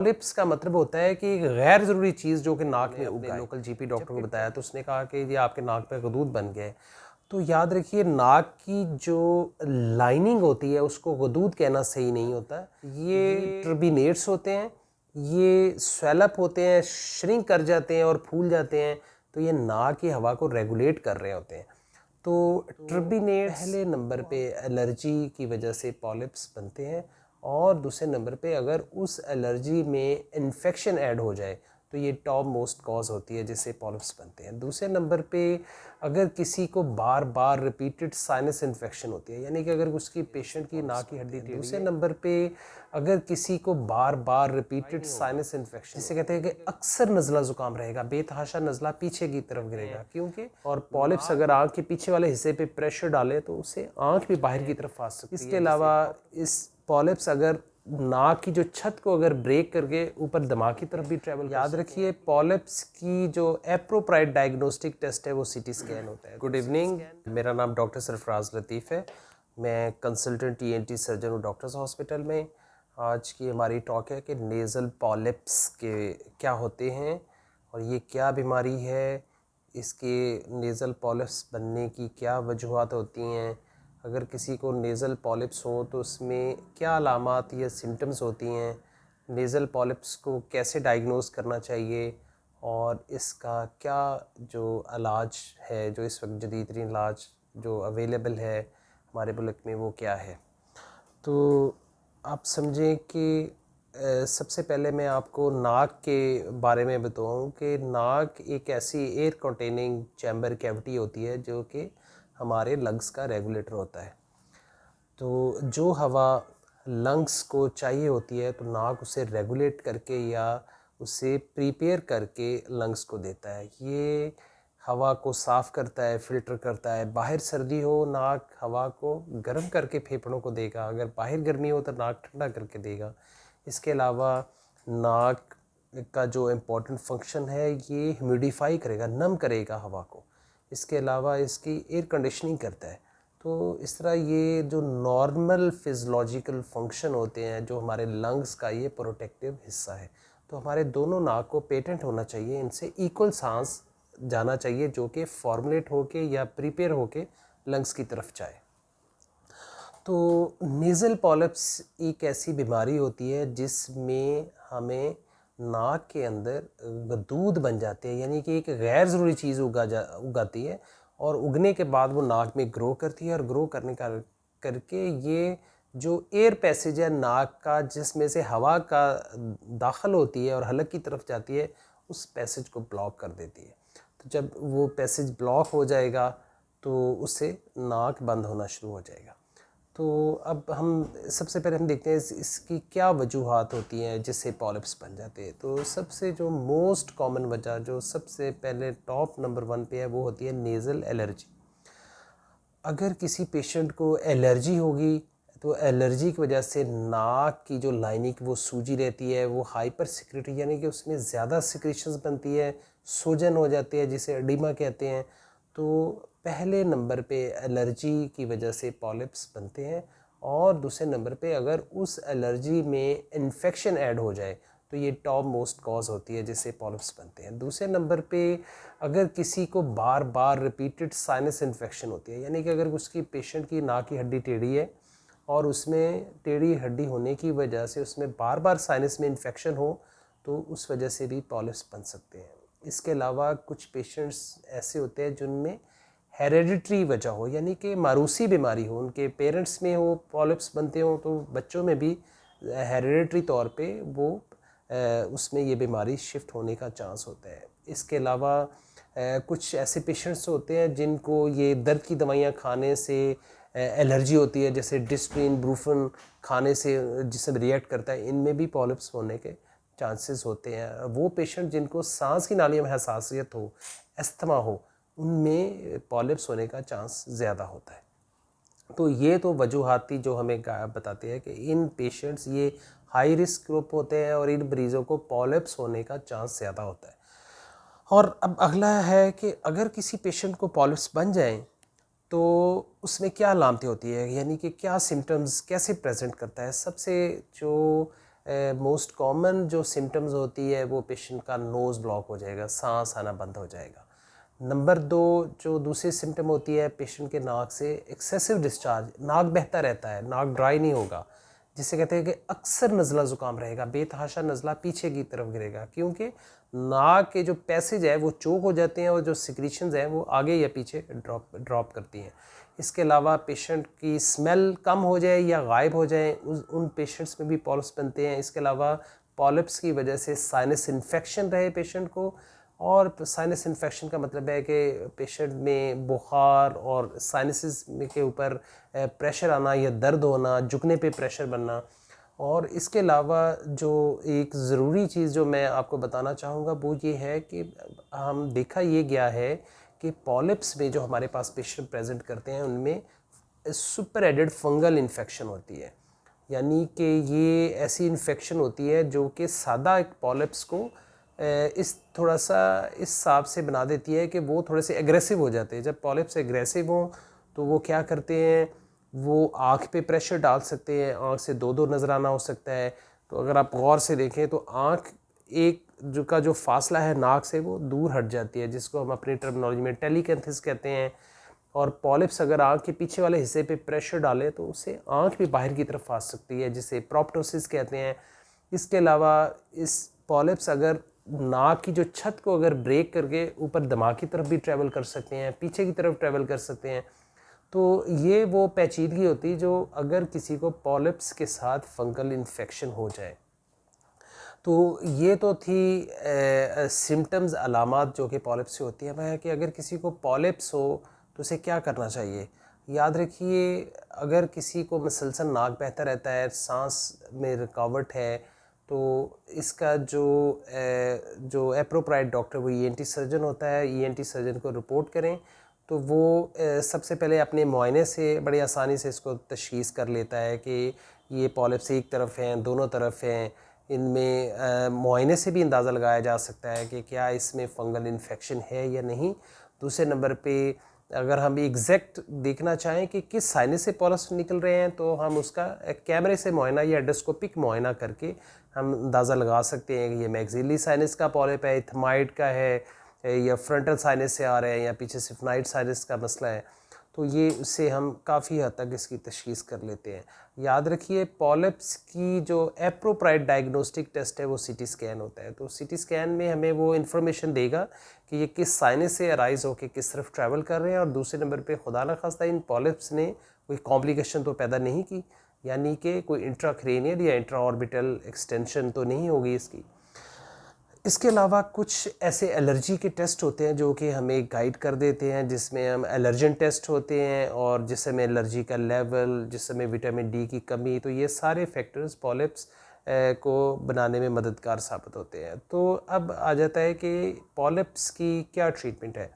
Polyps का मतलब होता है कि एक गैर ज़रूरी चीज़ जो कि नाक में उग गई। लोकल जीपी डॉक्टर को बताया तो उसने कहा कि ये आपके नाक पे गदूद बन गए। तो याद रखिए, नाक की जो लाइनिंग होती है उसको गदूद कहना सही नहीं होता। ये ट्रबिनेट्स होते हैं, ये स्वेलअप होते हैं, श्रिंक कर जाते हैं और फूल जाते हैं। तो ये नाक की हवा को रेगुलेट कर रहे होते हैं। तो ट्रबिनेट्स पहले नंबर पे एलर्जी की वजह से पॉलिप्स बनते हैं, और दूसरे नंबर पे अगर उस एलर्जी में इन्फेक्शन ऐड हो जाए तो ये टॉप मोस्ट कॉज होती है जिससे पॉलिप्स बनते हैं। दूसरे नंबर पे अगर किसी को बार बार रिपीटेड साइनस इन्फेक्शन होती है, यानी कि अगर उसकी पेशेंट की नाक की हड्डी टेढ़ी है। दूसरे नंबर पे अगर किसी को बार बार रिपीटेड साइनस इन्फेक्शन, जिसे कहते हैं कि अक्सर नज़ला ज़ुकाम रहेगा, बेतहाशा नज़ला पीछे की तरफ गिरेगा, क्योंकि और पॉलिप्स अगर आँख के पीछे वाले हिस्से पे प्रेशर डाले तो उससे आँख भी बाहर की तरफ आ सकती है। इसके अलावा इस पॉलिप्स अगर नाक की जो छत को अगर ब्रेक करके ऊपर दिमाग की तरफ भी ट्रैवल, याद रखिए पॉलिप्स की जो एप्रोप्राइट डायग्नोस्टिक टेस्ट है वो सीटी स्कैन होता है। गुड इवनिंग, मेरा नाम डॉक्टर सरफराज लतीफ़ है। मैं कंसल्टेंट ईएनटी सर्जन हूँ डॉक्टर्स हॉस्पिटल में। आज की हमारी टॉक है कि नेज़ल पॉलिप्स के क्या होते हैं और ये क्या बीमारी है, इसके नेज़ल पॉलिप्स बनने की क्या वजूहत होती हैं, अगर किसी को नेज़ल पॉलिप्स हो तो उसमें क्या अलामात या सिम्टम्स होती हैं, नेज़ल पॉलिप्स को कैसे डायग्नोस करना चाहिए, और इसका क्या जो इलाज है, जो इस वक्त जदीद तरीन इलाज जो अवेलेबल है हमारे मुल्क में, वो क्या है। तो आप समझें कि सबसे पहले मैं आपको नाक के बारे में बताऊं कि नाक एक ऐसी एयर कंटेनिंग चैम्बर कैविटी होती है जो कि हमारे लंग्स का रेगुलेटर होता है। तो जो हवा लंग्स को चाहिए होती है तो नाक उसे रेगुलेट करके या उसे प्रिपेयर करके लंग्स को देता है। ये हवा को साफ़ करता है, फ़िल्टर करता है। बाहर सर्दी हो, नाक हवा को गर्म करके फेफड़ों को देगा, अगर बाहर गर्मी हो तो नाक ठंडा करके देगा। इसके अलावा नाक का जो इम्पोर्टेंट फंक्शन है, ये ह्यूमिडिफाई करेगा, नम करेगा हवा को। इसके अलावा इसकी एयर कंडीशनिंग करता है। तो इस तरह ये जो नॉर्मल फिज़ियोलॉजिकल फंक्शन होते हैं जो हमारे लंग्स का, ये प्रोटेक्टिव हिस्सा है। तो हमारे दोनों नाक को पेटेंट होना चाहिए, इनसे इक्वल सांस जाना चाहिए जो कि फॉर्मुलेट होके या प्रिपेयर होके लंग्स की तरफ जाए। तो नेज़ल पॉलिप्स एक ऐसी बीमारी होती है जिसमें हमें नाक के अंदर गदूद बन जाते हैं, यानी कि एक गैर ज़रूरी चीज़ उगाती है, और उगने के बाद वो नाक में ग्रो करती है, और ग्रो करने का करके ये जो एयर पैसेज है नाक का, जिसमें से हवा का दाखिल होती है और हलक की तरफ जाती है, उस पैसेज को ब्लॉक कर देती है। तो जब वो पैसेज ब्लॉक हो जाएगा तो उससे नाक बंद होना शुरू हो जाएगा। तो अब हम सबसे पहले हम देखते हैं इसकी क्या वजूहात होती हैं जिससे पॉलिप्स बन जाते हैं। तो सबसे जो मोस्ट कॉमन वजह, जो सबसे पहले टॉप नंबर 1 पे है, वो होती है नेज़ल एलर्जी। अगर किसी पेशेंट को एलर्जी होगी तो एलर्जी की वजह से नाक की जो लाइनिंग वो सूजी रहती है, वो हाइपर सिक्रेटरी, यानी कि उसमें ज़्यादा सिक्रेशंस बनती है, सूजन हो जाती है जिसे एडिमा कहते हैं। तो पहले नंबर पे एलर्जी की वजह से पॉलिप्स बनते हैं, और दूसरे नंबर पे अगर उस एलर्जी में इन्फेक्शन ऐड हो जाए तो ये टॉप मोस्ट कॉज होती है जिससे पॉलिप्स बनते हैं। दूसरे नंबर पे अगर किसी को बार बार रिपीटेड साइनस इन्फेक्शन होती है, यानी कि अगर उसकी पेशेंट की नाक की हड्डी टेढ़ी है और उसमें टेढ़ी हड्डी होने की वजह से उसमें बार बार साइनस में इन्फेक्शन हो, तो उस वजह से भी पॉलिप्स बन सकते हैं। इसके अलावा कुछ पेशेंट्स ऐसे होते हैं जिनमें हेरेडिटरी वजह हो, यानी कि मारूसी बीमारी हो, उनके पेरेंट्स में हो पॉलिप्स बनते हो, तो बच्चों में भी हेरेडिटरी तौर पे वो उसमें ये बीमारी शिफ्ट होने का चांस होता है। इसके अलावा कुछ ऐसे पेशेंट्स होते हैं जिनको ये दर्द की दवाइयाँ खाने से एलर्जी होती है, जैसे डिस्प्रिन, ब्रूफन खाने से जिसमें रिएक्ट करता है, इनमें भी पॉलिप्स होने के चांसेस होते हैं। वो पेशेंट जिनको सांस की नालियों में हसासियत हो, अस्थमा हो, उनमें पॉलिप्स होने का चांस ज़्यादा होता है। तो ये तो वजूहाती जो हमें बताते हैं कि इन पेशेंट्स ये हाई रिस्क ग्रुप होते हैं और इन मरीज़ों को पॉलिप्स होने का चांस ज़्यादा होता है। और अब अगला है कि अगर किसी पेशेंट को पॉलिप्स बन जाएं तो उसमें क्या अलामतें होती है, यानी कि क्या सिम्टम्स कैसे प्रेजेंट करता है। सबसे जो मोस्ट कॉमन जो सिम्टम्स होती है वो पेशेंट का नोज़ ब्लॉक हो जाएगा, सांस आना बंद हो जाएगा। नंबर 2 जो दूसरी सिम्टम होती है पेशेंट के नाक से एक्सेसिव डिस्चार्ज, नाक बहता रहता है, नाक ड्राई नहीं होगा, जिसे कहते हैं कि अक्सर नज़ला ज़ुकाम रहेगा, बेतहाशा नज़ला पीछे की तरफ गिरेगा, क्योंकि नाक के जो पैसेज है वो चोक हो जाते हैं और जो सिक्रीशंस हैं वो आगे या पीछे ड्रॉप करती हैं। इसके अलावा पेशेंट की स्मेल कम हो जाए या गायब हो जाए, उन पेशेंट्स में भी पॉलिप्स बनते हैं। इसके अलावा पॉलिप्स की वजह से साइनस इन्फेक्शन रहे पेशेंट को, और साइनस इन्फेक्शन का मतलब है कि पेशेंट में बुखार और साइनसेस के ऊपर प्रेशर आना या दर्द होना, झुकने पे प्रेशर बनना। और इसके अलावा जो एक ज़रूरी चीज़ जो मैं आपको बताना चाहूँगा वो ये है कि हम देखा ये गया है कि पॉलिप्स में जो हमारे पास पेशेंट प्रेजेंट करते हैं उनमें सुपर एडेड फंगल इन्फेक्शन होती है, यानी कि ये ऐसी इन्फेक्शन होती है जो कि सादा एक पॉलिप्स को इस थोड़ा सा इस हिसाब से बना देती है कि वो थोड़े से एग्रेसिव हो जाते हैं। जब पॉलिप्स एग्रेसिव हों तो वो क्या करते हैं, वो आँख पे प्रेशर डाल सकते हैं, आँख से दो नज़र आना हो सकता है। तो अगर आप गौर से देखें तो आँख एक जो फासला है नाक से वो दूर हट जाती है, जिसको हम अपनी टर्मिनोलॉजी में टेलीकैंथिस कहते हैं। और पॉलिप्स अगर आँख के पीछे वाले हिस्से पे प्रेशर डाले तो उससे आँख भी बाहर की तरफ आ सकती है, जिसे प्रोप्टोसिस कहते हैं। इसके अलावा इस पॉलिप्स अगर नाक की जो छत को अगर ब्रेक करके ऊपर दिमाग की तरफ भी ट्रैवल कर सकते हैं, पीछे की तरफ ट्रैवल कर सकते हैं। तो ये वो पेचीदगी होती है जो अगर किसी को पॉलिप्स के साथ फंगल इन्फेक्शन हो जाए। तो ये तो थी सिम्टम्स, अलामात जो कि पॉलिप्स से होती है। वह है कि अगर किसी को पॉलिप्स हो तो उसे क्या करना चाहिए। याद रखिए, अगर किसी को मुसलसल नाक बहता रहता है, सांस में रुकावट है, तो इसका जो एप्रोप्राइट डॉक्टर वो ईएनटी सर्जन होता है, ईएनटी सर्जन को रिपोर्ट करें तो वो सबसे पहले अपने मुआयने से बड़ी आसानी से इसको तशख़ीस कर लेता है कि ये पॉलिप्स एक तरफ हैं, दोनों तरफ हैं। इनमें मुआयने से भी अंदाज़ा लगाया जा सकता है कि क्या इसमें फंगल इन्फेक्शन है या नहीं। दूसरे नंबर पे अगर हम एग्जैक्ट देखना चाहें कि किस साइनस से पॉलिप्स निकल रहे हैं तो हम उसका कैमरे से मुआयना या एंडोस्कोपिक मुआयना करके हम अंदाज़ा लगा सकते हैं कि ये मैक्सिलरी साइनस का पॉलिप है, इथमाइड का है, या फ्रंटल साइनस से आ रहे हैं, या पीछे सिफनाइड साइनस का मसला है। तो ये उससे हम काफ़ी हद तक इसकी तशख़ीस कर लेते हैं। याद रखिए, पॉलिप्स की जो एप्रोप्राइट डायग्नोस्टिक टेस्ट है वो सीटी स्कैन होता है। तो सीटी स्कैन में हमें वो इन्फॉर्मेशन देगा कि ये किस साइनस से अराइज होकर किस तरफ ट्रैवल कर रहे हैं। और दूसरे नंबर पे खुदा न खास्ता इन पॉलिप्स ने कोई कॉम्प्लिकेशन तो पैदा नहीं की, यानी कि कोई इंट्राक्रेनियल या इंट्रा ऑर्बिटल एक्सटेंशन तो नहीं होगी इसकी। इसके अलावा कुछ ऐसे एलर्जी के टेस्ट होते हैं जो कि हमें गाइड कर देते हैं, जिसमें हम एलर्जन टेस्ट होते हैं और जिसमें एलर्जी का लेवल, जिसमें विटामिन डी की कमी, तो ये सारे फैक्टर्स पॉलिप्स को बनाने में मददगार साबित होते हैं। तो अब आ जाता है कि पॉलिप्स की क्या ट्रीटमेंट है।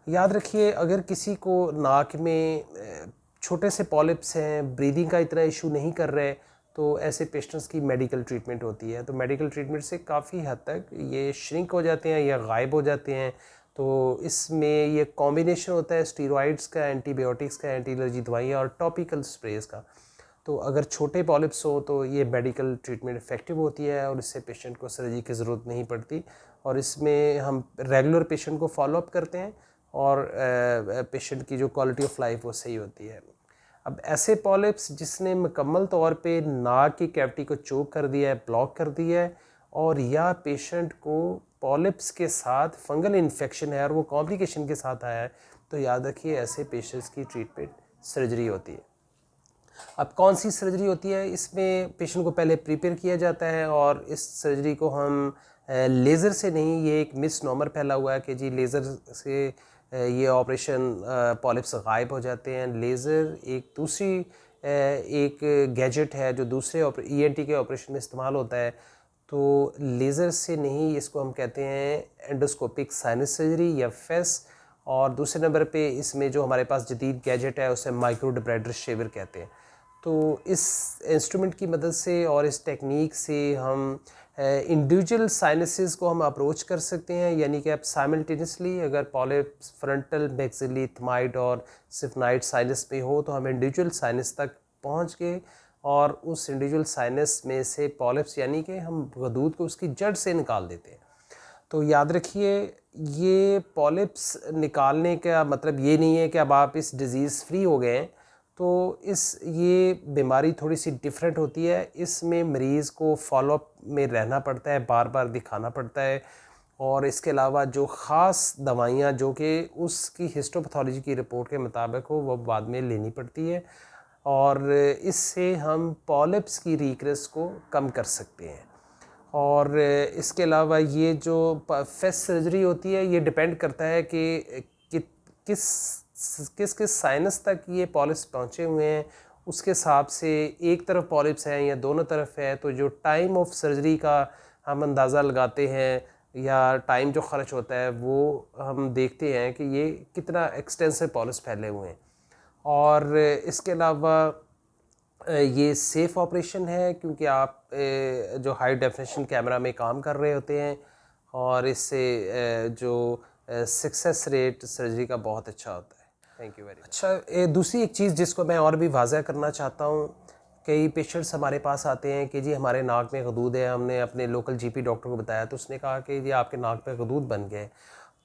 याद रखिए, अगर किसी को नाक में छोटे से पॉलिप्स हैं, ब्रीदिंग का इतना इशू नहीं कर रहे, तो ऐसे पेशेंट्स की मेडिकल ट्रीटमेंट होती है। तो मेडिकल ट्रीटमेंट से काफ़ी हद तक ये श्रिंक हो जाते हैं या गायब हो जाते हैं। तो इसमें ये कॉम्बिनेशन होता है स्टीरॉइड्स का, एंटीबायोटिक्स का, एंटी एलर्जी दवाइयाँ और टॉपिकल स्प्रेज का। तो अगर छोटे पॉलिप्स हो तो ये मेडिकल ट्रीटमेंट इफ़ेक्टिव होती है और इससे पेशेंट को सर्जरी की ज़रूरत नहीं पड़ती। और इसमें हम रेगुलर पेशेंट को फॉलोअप करते हैं और पेशेंट की जो क्वालिटी ऑफ लाइफ वो सही होती है। अब ऐसे पॉलिप्स जिसने मुकम्मल तौर पे नाक की कैविटी को चोक कर दिया है, ब्लॉक कर दिया है, और या पेशेंट को पॉलिप्स के साथ फंगल इन्फेक्शन है और वो कॉम्प्लिकेशन के साथ आया है, तो याद रखिए ऐसे पेशेंट्स की ट्रीटमेंट सर्जरी होती है। अब कौन सी सर्जरी होती है, इसमें पेशेंट को पहले प्रिपेयर किया जाता है और इस सर्जरी को हम लेज़र से नहीं, ये एक मिसनॉमर फैला हुआ है कि जी लेज़र से ये ऑपरेशन पॉलिप्स गायब हो जाते हैं। लेज़र एक दूसरी एक गैजेट है जो दूसरे ईएनटी के ऑपरेशन में इस्तेमाल होता है। तो लेज़र से नहीं, इसको हम कहते हैं एंडोस्कोपिक साइनस सर्जरी या फेस। और दूसरे नंबर पे इसमें जो हमारे पास जदीद गैजेट है उसे माइक्रो डिब्राइडर शेवर कहते हैं। तो इस इंस्ट्रूमेंट की मदद से और इस टेक्निक से हम इंडिविजुअल साइनसेस को हम अप्रोच कर सकते हैं, यानी कि आप साइमल्टेनियसली अगर पॉलिप्स फ्रंटल, मैक्सिलरी, इथमाइड और सिफनाइड साइनस पे हो तो हम इंडिविजुअल साइनस तक पहुंच के और उस इंडिविजुअल साइनस में से पॉलिप्स यानी कि हम गदूद को उसकी जड़ से निकाल देते हैं। तो याद रखिए, ये पॉलिप्स निकालने का मतलब ये नहीं है कि अब आप इस डिज़ीज़ फ्री हो गए हैं। तो ये बीमारी थोड़ी सी डिफरेंट होती है। इसमें मरीज़ को फॉलोअप में रहना पड़ता है, बार बार दिखाना पड़ता है, और इसके अलावा जो ख़ास दवाइयाँ जो कि उसकी हिस्टोपैथोलॉजी की रिपोर्ट के मुताबिक हो वो बाद में लेनी पड़ती है, और इससे हम पॉलिप्स की रिकरेंस को कम कर सकते हैं। और इसके अलावा ये जो फेस सर्जरी होती है ये डिपेंड करता है कि किस किस साइनस तक ये पॉलिप्स पहुँचे हुए हैं। उसके हिसाब से एक तरफ पॉलिप्स हैं या दोनों तरफ है, तो जो टाइम ऑफ सर्जरी का हम अंदाज़ा लगाते हैं या टाइम जो ख़र्च होता है वो हम देखते हैं कि ये कितना एक्सटेंसिव पॉलिप्स फैले हुए हैं। और इसके अलावा ये सेफ़ ऑपरेशन है क्योंकि आप जो हाई डेफिनेशन कैमरा में काम कर रहे होते हैं, और इससे जो सक्सेस रेट सर्जरी का बहुत अच्छा होता है। Thank you very much. अच्छा, दूसरी एक चीज़ जिसको मैं और भी वाज़ह करना चाहता हूँ, कई पेशेंट्स हमारे पास आते हैं कि जी हमारे नाक में गदूद है, हमने अपने लोकल जीपी डॉक्टर को बताया तो उसने कहा कि जी आपके नाक पे गदूद बन गए।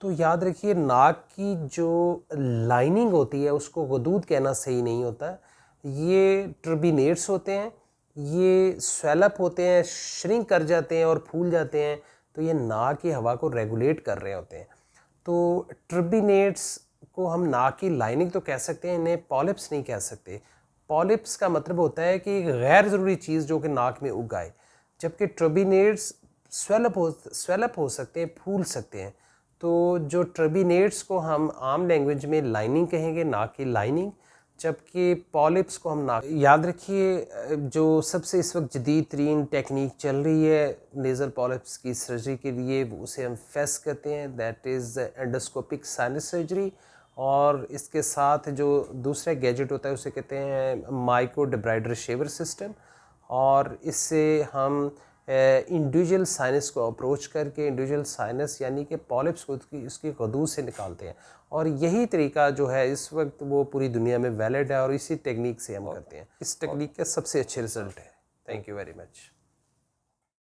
तो याद रखिए, नाक की जो लाइनिंग होती है उसको गदूद कहना सही नहीं होता। ये ट्रबिनेट्स होते हैं, ये स्वेलअप होते हैं, श्रिंक कर जाते हैं और फूल जाते हैं, तो ये नाक की हवा को रेगुलेट कर रहे होते हैं। तो ट्रबिनेट्स को हम नाक की लाइनिंग तो कह सकते हैं, इन्हें पॉलिप्स नहीं कह सकते। पॉलिप्स का मतलब होता है कि गैर ज़रूरी चीज़ जो कि नाक में उग आए, जबकि ट्रबिनेट्स स्वेलअप हो सकते हैं, फूल सकते हैं। तो जो ट्रबिनेट्स को हम आम लैंग्वेज में लाइनिंग कहेंगे, नाक की लाइनिंग, जबकि पॉलिप्स को हम नाक। याद रखिए, जो सबसे इस वक्त जदीद तरीन टेक्निक चल रही है नेज़ल पॉलिप्स की सर्जरी के लिए, उसे हम फेस कहते हैं, that is endoscopic sinus surgery. और इसके साथ जो दूसरा गैजेट होता है उसे कहते हैं माइक्रो डिब्राइडर शेवर सिस्टम, और इससे हम इंडिविजुअल साइनस को अप्रोच करके इंडिविजुअल साइनस यानी कि पॉलिप्स को उसकी गदूद से निकालते हैं। और यही तरीका जो है इस वक्त वो पूरी दुनिया में वैलिड है, और इसी टेक्निक से हम करते हैं। इस टेक्निक के सबसे अच्छे रिजल्ट है। Thank you very much.